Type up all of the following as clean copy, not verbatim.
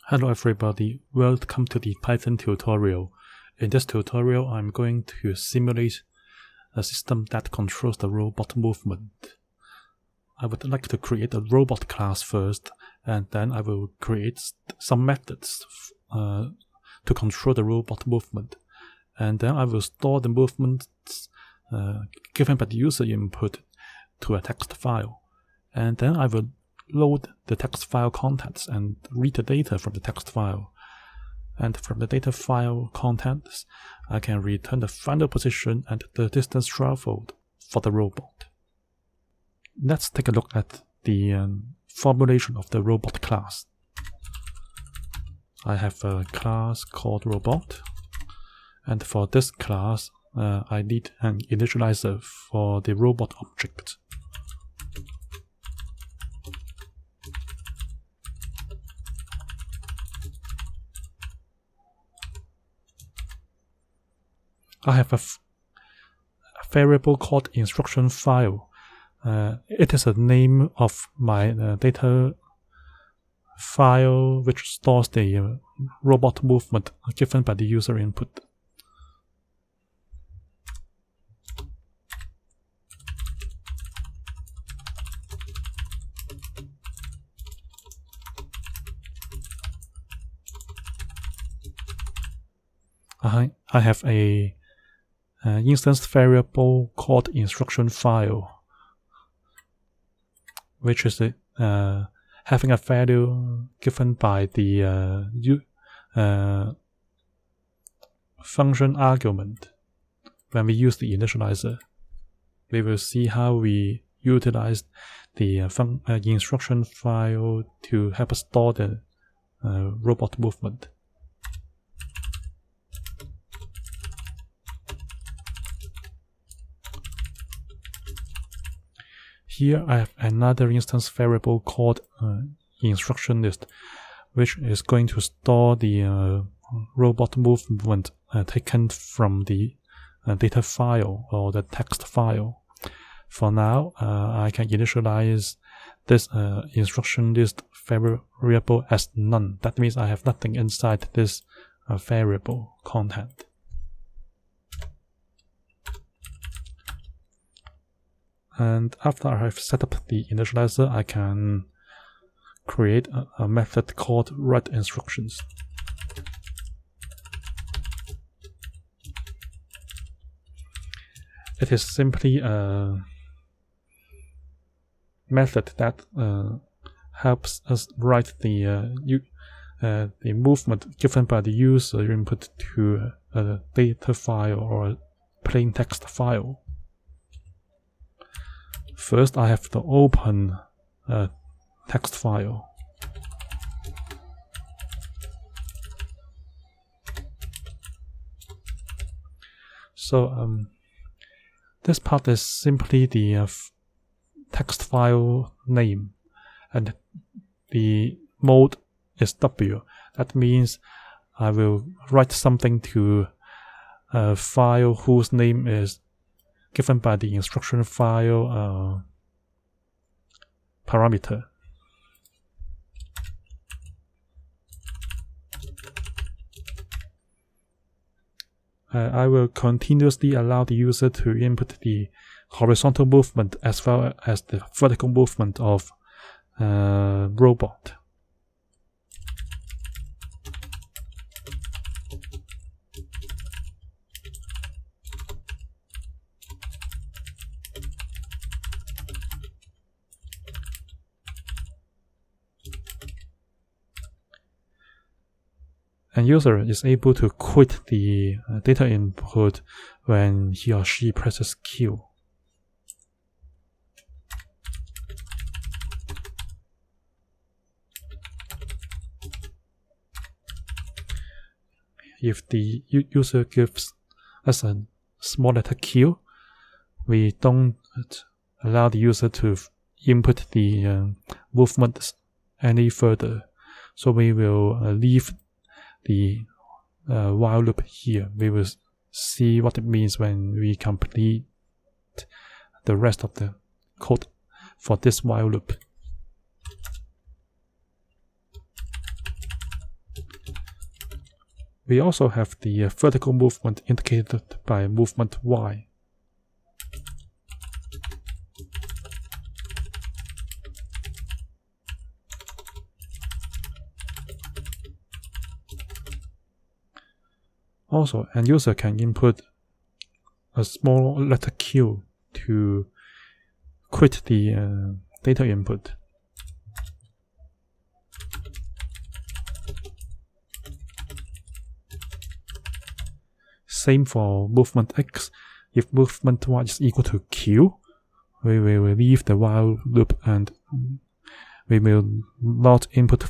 Hello everybody, welcome to the Python tutorial. In this tutorial, I'm going to simulate a system that controls the robot movement. I would like to create a robot class first, and then I will create some methods to control the robot movement. And then I will store the movements given by the user input to a text file. And then I will load the text file contents and read the data from the text file. And from the data file contents, I can return the final position and the distance traveled for the robot. Let's take a look at the formulation of the robot class. I have a class called robot, and for this class, I need an initializer for the robot object. I have a variable called instruction file. It is a name of my data file which stores the robot movement given by the user input. I have a instance variable called instruction file, which is having a value given by the function argument. When we use the initializer, we will see how we utilize the instruction file to help us store the robot movement. Here I have another instance variable called instruction list, which is going to store the robot movement taken from the data file or the text file. For now, I can initialize this instruction list variable as none. That means I have nothing inside this variable content. And after I have set up the initializer, I can create a method called write instructions. It is simply a method that helps us write the movement given by the user input to a data file or a plain text file. First, I have to open a text file. So this part is simply the text file name, and the mode is W. That means I will write something to a file whose name is given by the instruction file parameter. I will continuously allow the user to input the horizontal movement as well as the vertical movement of robot. And user is able to quit the data input when he or she presses Q. If the user gives us a small letter Q, we don't allow the user to input the movements any further. So we will leave the while loop here. We will see what it means when we complete the rest of the code for this while loop. We also have the vertical movement indicated by movement Y. Also, an user can input a small letter Q to quit the data input. Same for movement X. If movement Y is equal to Q, we will leave the while loop and we will not input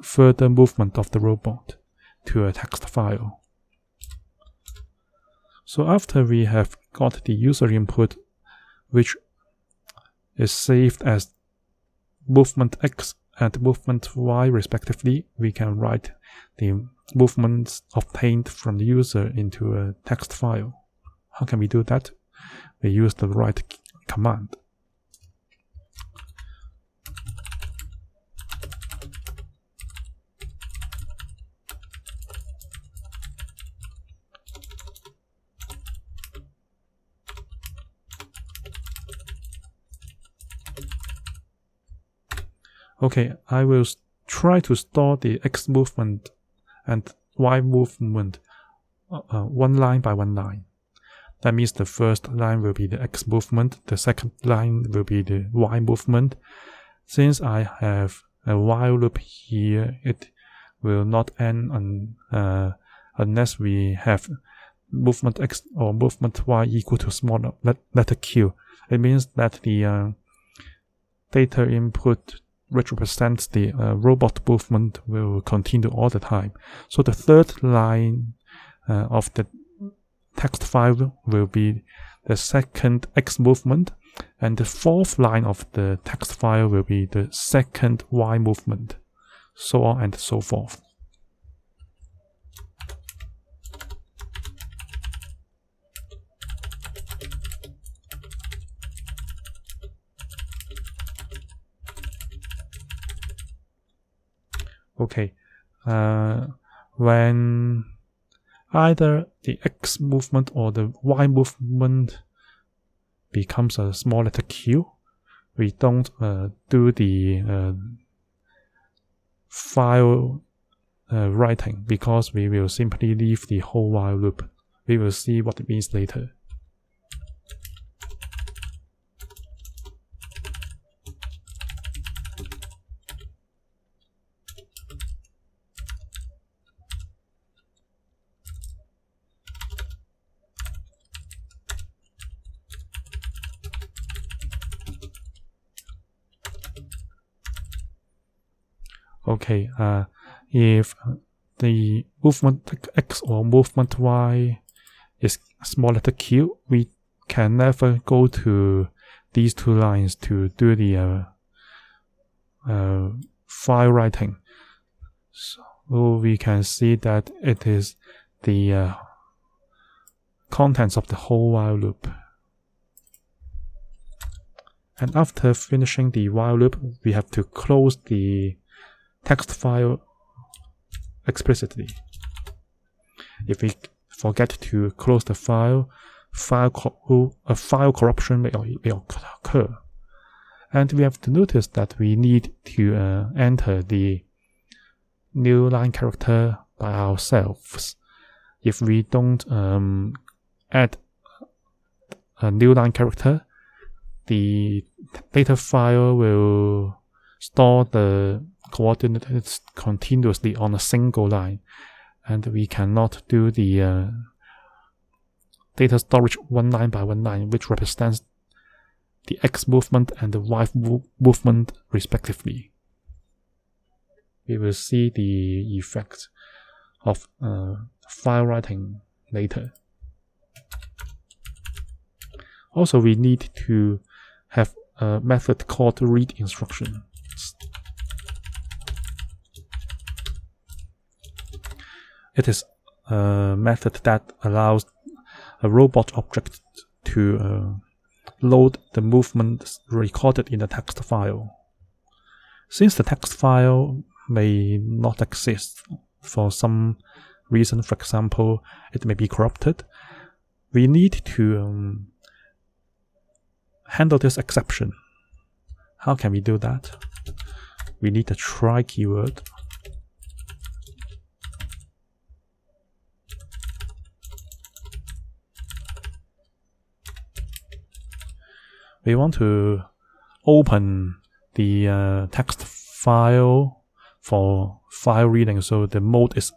further movement of the robot to a text file. So after we have got the user input, which is saved as movement X and movement Y respectively, we can write the movements obtained from the user into a text file. How can we do that? We use the write command. Okay, I will try to store the X movement and Y movement one line by one line. That means the first line will be the X movement, the second line will be the Y movement. Since I have a while loop here, it will not end unless we have movement X or movement Y equal to small letter Q. It means that the data input which represents the robot movement will continue all the time. So the third line of the text file will be the second X movement, and the fourth line of the text file will be the second Y movement, so on and so forth. Okay, when either the X movement or the Y movement becomes a small letter Q, we don't do the file writing, because we will simply leave the whole while loop. We will see what it means later. Okay, if the movement X or movement Y is small letter Q, we can never go to these two lines to do the file writing. So we can see that it is the contents of the whole while loop. And after finishing the while loop, we have to close the text file explicitly. If we forget to close the file, a file corruption may occur. And we have to notice that we need to enter the new line character by ourselves. If we don't add a new line character, the data file will store the coordinates continuously on a single line, and we cannot do the data storage one line by one line, which represents the X movement and the Y movement respectively. We will see the effect of file writing later. Also, we need to have a method called read instruction. It is a method that allows a robot object to load the movements recorded in the text file. Since the text file may not exist for some reason. For example, it may be corrupted. We need to handle this exception. How can we do that? We need a try keyword. We want to open the text file for file reading, so the mode is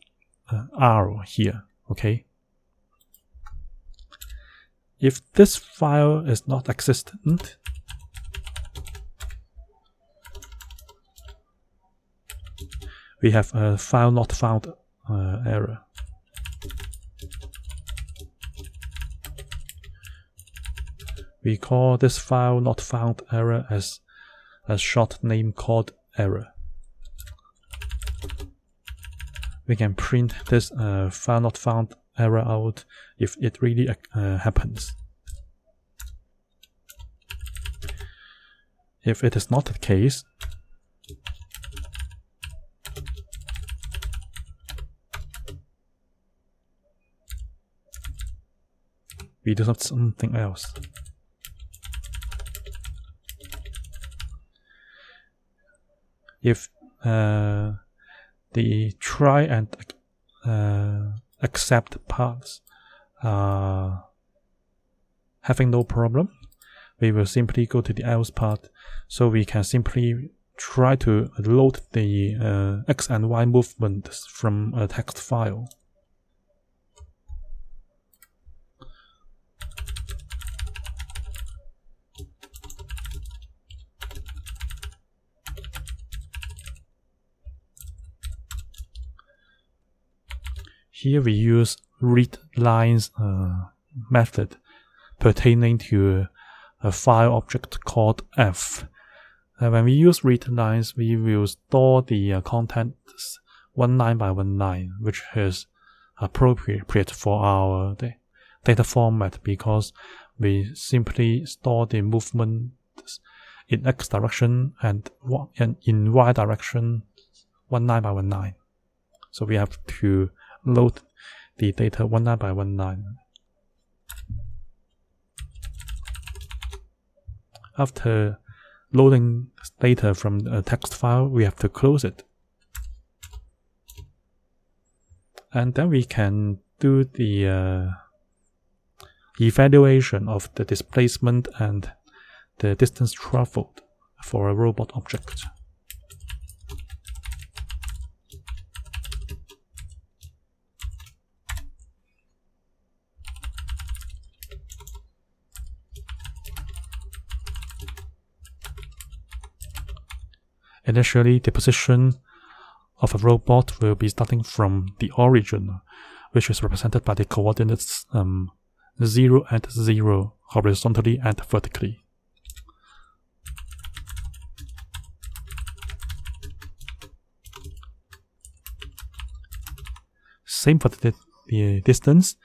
R here, okay? If this file is not existent, we have a file not found error. We call this file not found error as a short name called error. We can print this file not found error out if it really happens. If it is not the case, we do something else. If the try and accept parts are having no problem, we will simply go to the else part. So we can simply try to load the X and Y movements from a text file. Here we use readLines method pertaining to a file object called f. When we use readLines, we will store the contents one line by one line, which is appropriate for our data format, because we simply store the movement in X direction and in Y direction one line by one line. So we have to load the data one line by one line. After loading data from a text file, we have to close it. And then we can do the evaluation of the displacement and the distance traveled for a robot object. Initially, the position of a robot will be starting from the origin, which is represented by the coordinates 0 and 0 horizontally and vertically. Same for the distance.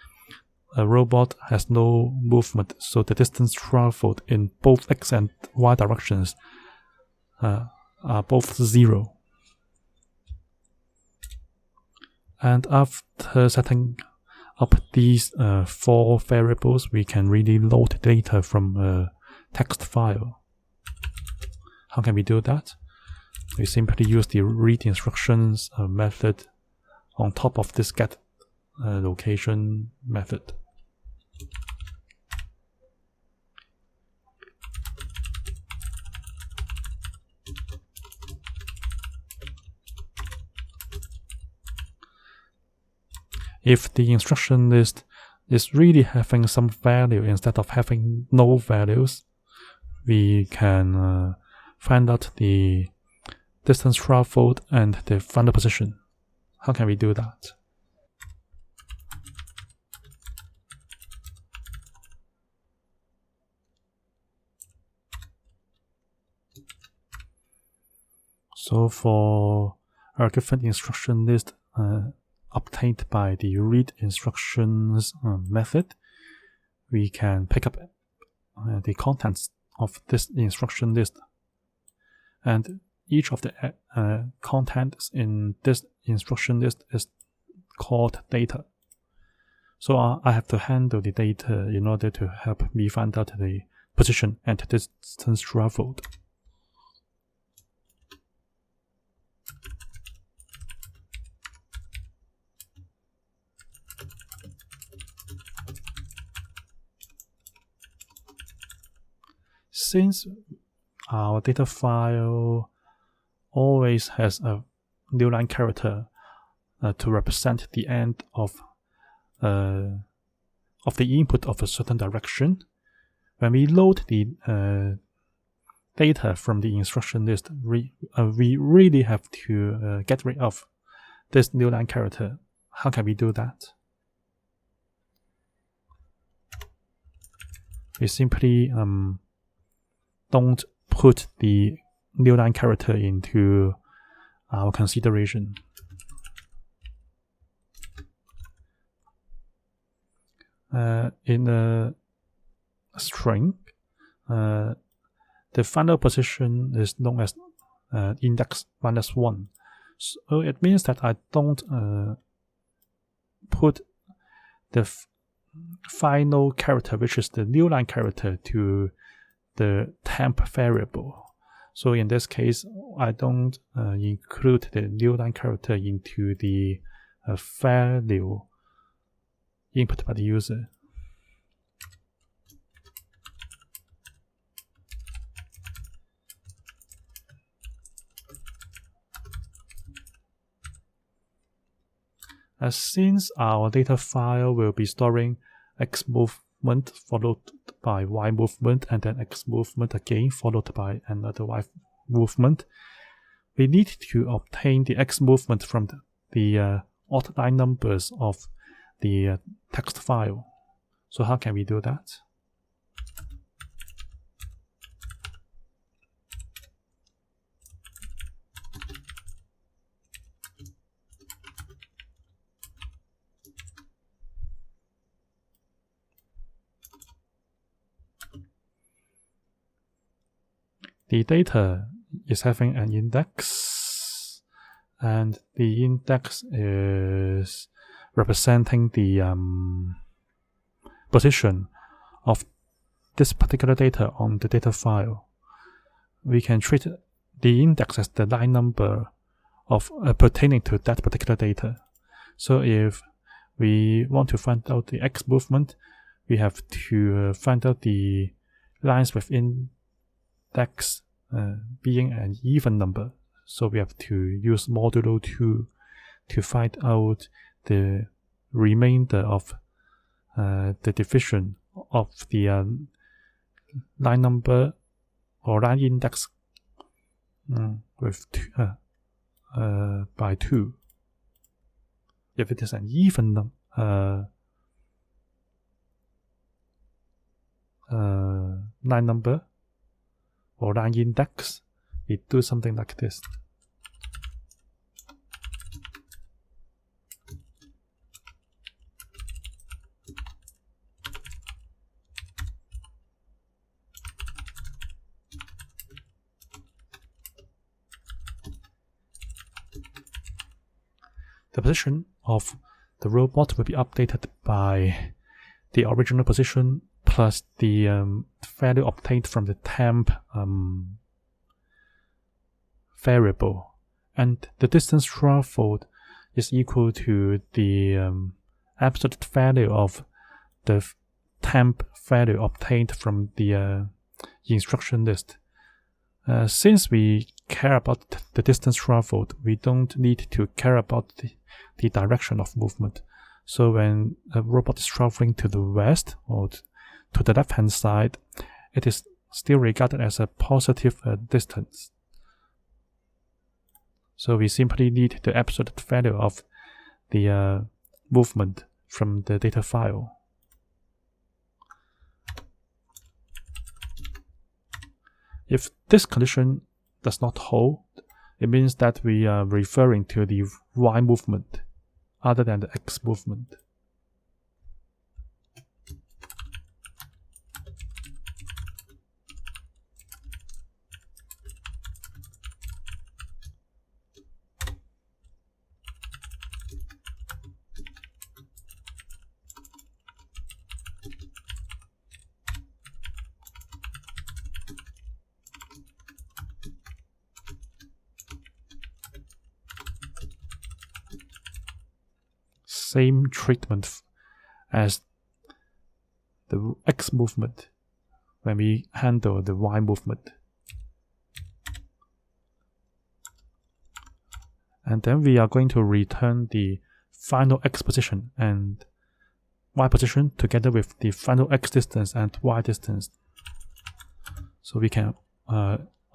A robot has no movement, so the distance traveled in both X and Y directions are both 0. And after setting up these 4 variables, we can really load data from a text file. How can we do that? We simply use the read instructions method on top of this get location method. If the instruction list is really having some value instead of having no values, we can find out the distance traveled and the final position. How can we do that? So for our different instruction list obtained by the read instructions method, we can pick up the contents of this instruction list, and each of the contents in this instruction list is called data. So I have to handle the data in order to help me find out the position and the distance traveled. Since our data file always has a new line character to represent the end of the input of a certain direction, when we load the data from the instruction list, we really have to get rid of this new line character. How can we do that? We simply don't put the new line character into our consideration. In a string, the final position is known as index -1. So it means that I don't put the final character, which is the new line character, to the temp variable. So in this case, I don't include the new line character into the value input by the user. Since our data file will be storing X movement followed by Y movement and then X movement again followed by another Y movement, we need to obtain the X movement from the odd line numbers of the text file. So how can we do that? The data is having an index, and the index is representing the position of this particular data on the data file. We can treat the index as the line number of pertaining to that particular data. So if we want to find out the X movement, we have to find out the lines within index being an even number. So we have to use modulo 2 to find out the remainder of the division of the line number or line index with by 2. If it is an even line number or line index, we do something like this. The position of the robot will be updated by the original position plus the value obtained from the temp variable, and the distance traveled is equal to the absolute value of the temp value obtained from the instruction list. Since we care about the distance traveled, we don't need to care about the direction of movement. So when a robot is traveling to the west or to the left hand side, it is still regarded as a positive distance. So we simply need the absolute value of the movement from the data file. If this condition does not hold, it means that we are referring to the Y movement other than the X movement. same treatment as the X movement when we handle the Y movement. And then we are going to return the final X position and Y position together with the final X distance and Y distance. So we can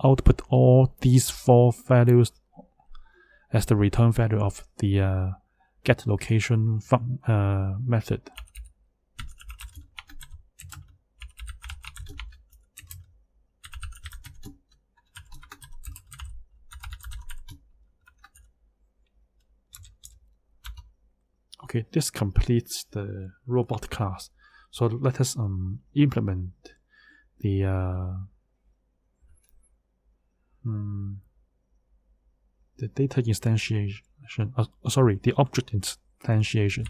output all these 4 values as the return value of the get location method. Okay, this completes the robot class. So let us implement the data instantiation. Sorry, the object instantiation.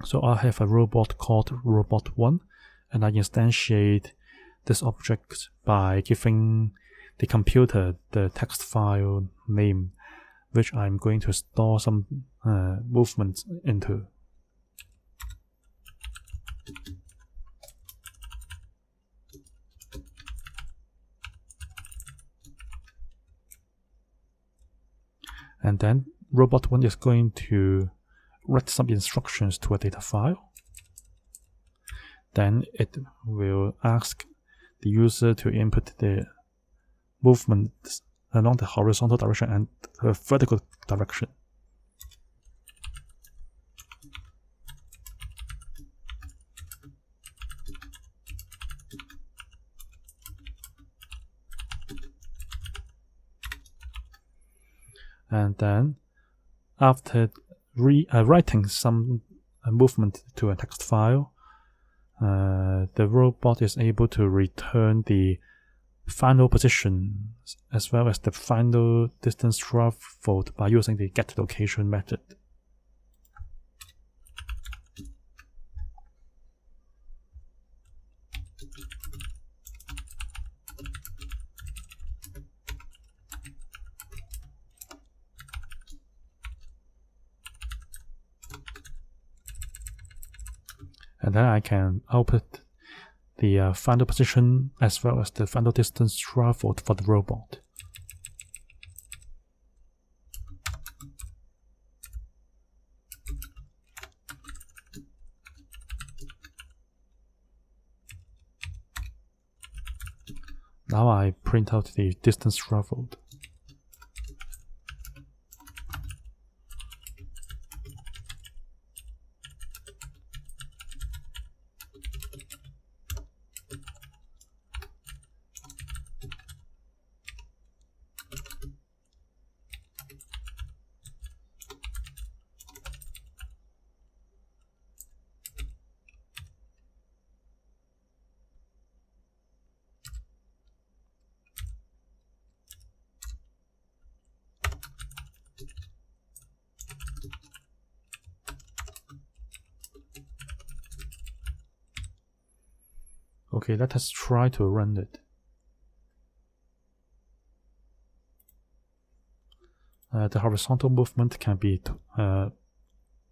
So I have a robot called robot1, and I instantiate this object by giving the computer the text file name, which I'm going to store some movements into. And then robot1 is going to write some instructions to a data file. Then it will ask the user to input the movements along the horizontal direction and the vertical direction. And then after writing some movement to a text file, the robot is able to return the final position as well as the final distance traveled by using the get location method. And then I can output the final position as well as the final distance traveled for the robot. Now I print out the distance traveled. Okay, let us try to run it. The horizontal movement can be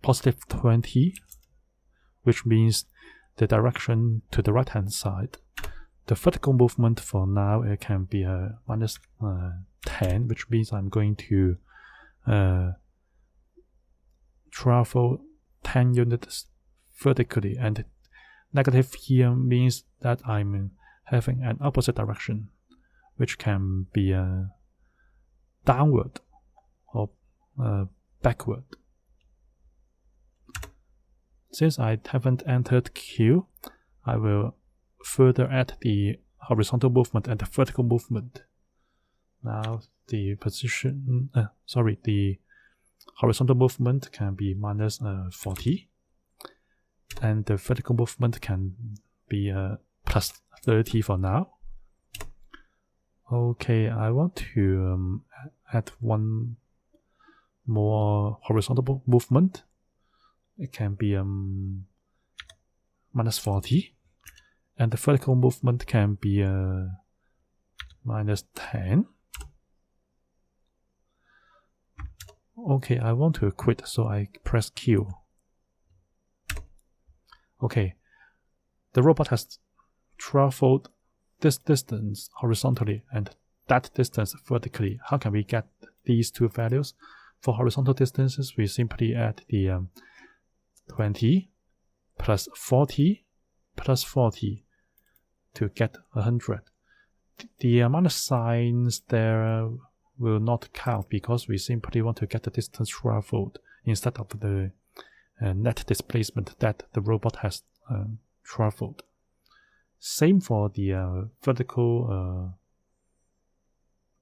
positive 20, which means the direction to the right hand side. The vertical movement for now it can be minus 10, which means I'm going to travel 10 units vertically, and negative here means that I'm having an opposite direction, which can be downward or backward. Since I haven't entered Q, I will further add the horizontal movement and the vertical movement. Now the position, the horizontal movement can be minus 40, and the vertical movement can be plus 30 for now. Okay, I want to add one more horizontal movement. It can be minus 40, and the vertical movement can be minus 10. Okay, I want to quit, so I press Q. Okay, the robot has traveled this distance horizontally and that distance vertically. How can we get these two values? For horizontal distances, we simply add the 20 plus 40 plus 40 to get 100. The amount of signs there will not count because we simply want to get the distance traveled instead of the net displacement that the robot has traveled. Same for the vertical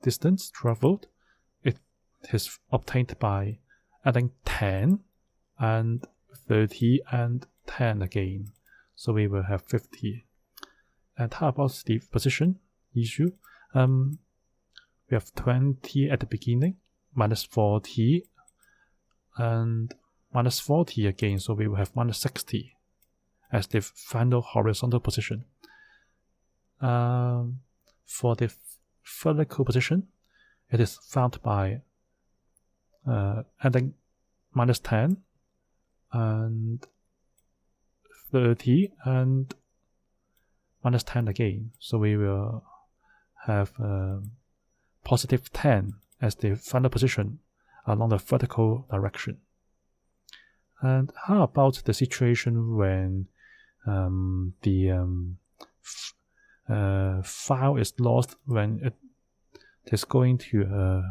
distance traveled. It is obtained by adding 10 and 30 and 10 again. So we will have 50. And how about the position issue? We have 20 at the beginning, minus 40, and minus 40 again, so we will have minus 60 as the final horizontal position. For the vertical position, it is found by adding minus 10 and 30 and minus 10 again, so we will have positive 10 as the final position along the vertical direction. And how about the situation when the file is lost when it is going to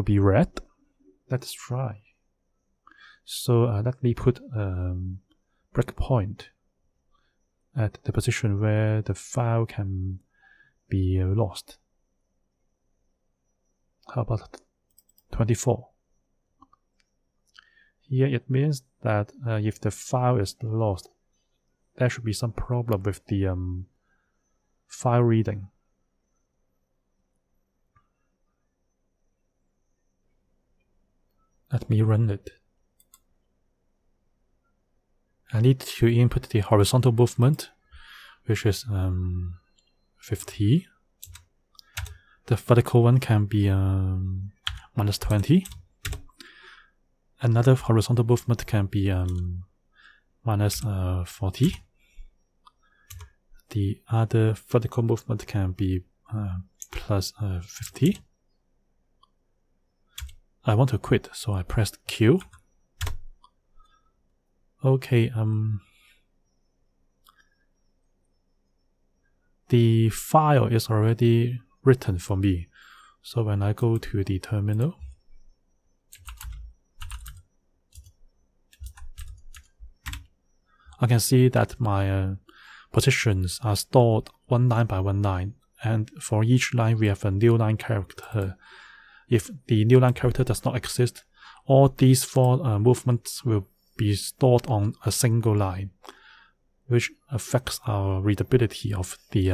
be read? Let's try. So let me put breakpoint at the position where the file can be lost. How about 24? Here it means that if the file is lost, there should be some problem with the file reading. Let me run it. I need to input the horizontal movement, which is 50. The vertical one can be minus 20. Another horizontal movement can be minus 40. The other vertical movement can be plus 50. I want to quit, so I pressed Q. Okay, the file is already written for me. So when I go to the terminal, I can see that my positions are stored one line by one line, and for each line we have a new line character. If the new line character does not exist, all these four movements will be stored on a single line, which affects our readability of the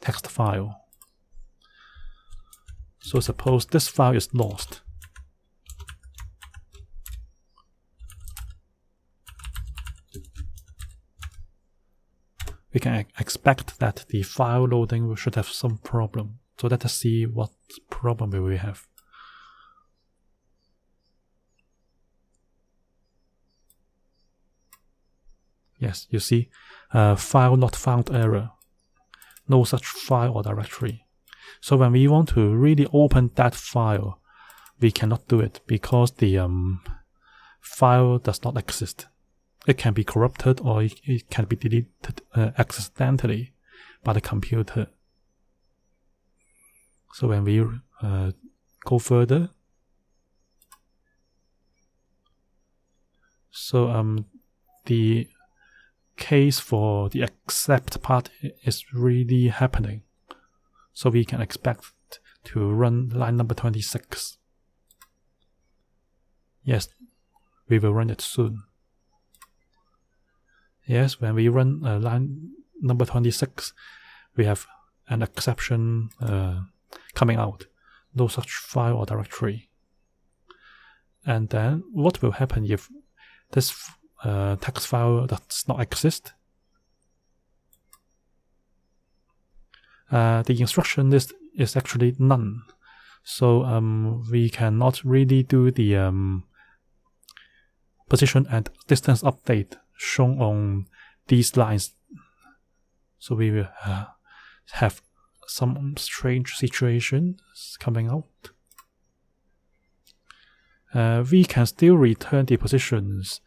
text file. So suppose this file is lost. We can expect that the file loading should have some problem. So let us see what problem will we have. Yes, you see, file not found error. No such file or directory. So when we want to really open that file, we cannot do it because the file does not exist. It can be corrupted or it can be deleted accidentally by the computer. So when we go further, so the case for the accept part is really happening. So we can expect to run line number 26. Yes, we will run it soon. Yes, when we run line number 26, we have an exception coming out. No such file or directory. And then what will happen if this text file does not exist? the instruction list is actually none. So we cannot really do the position and distance update shown on these lines. So we will have some strange situations coming out. We can still return the positions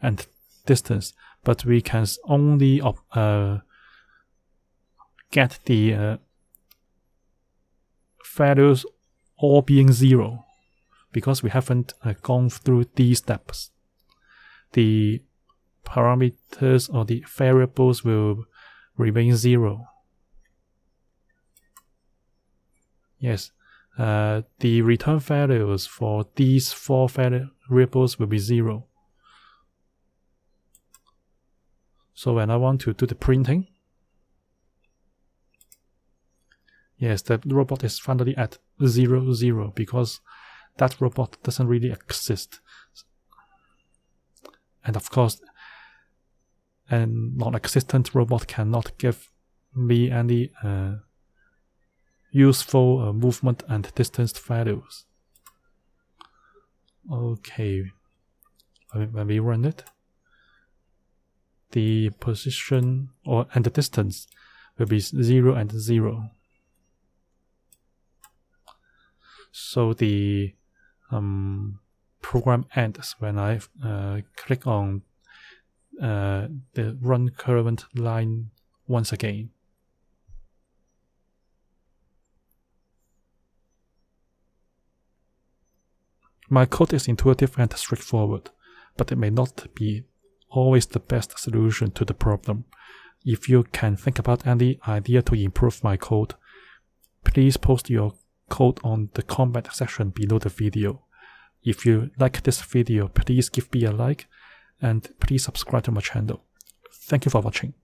and distance, but we can only get the values all being 0 because we haven't gone through these steps. The parameters or the variables will remain 0. Yes, the return values for these 4 variables will be 0. So when I want to do the printing, yes, the robot is finally at 0, 0 because that robot doesn't really exist. And of course, a non-existent robot cannot give me any useful movement and distance values. Okay, when we run it, the position and the distance will be 0 and 0. So the program ends when I click on the run current line once again. My code is intuitive and straightforward, but it may not be always the best solution to the problem. If you can think about any idea to improve my code, please post your code on the comment section below the video. If you like this video, please give me a like and please subscribe to my channel. Thank you for watching.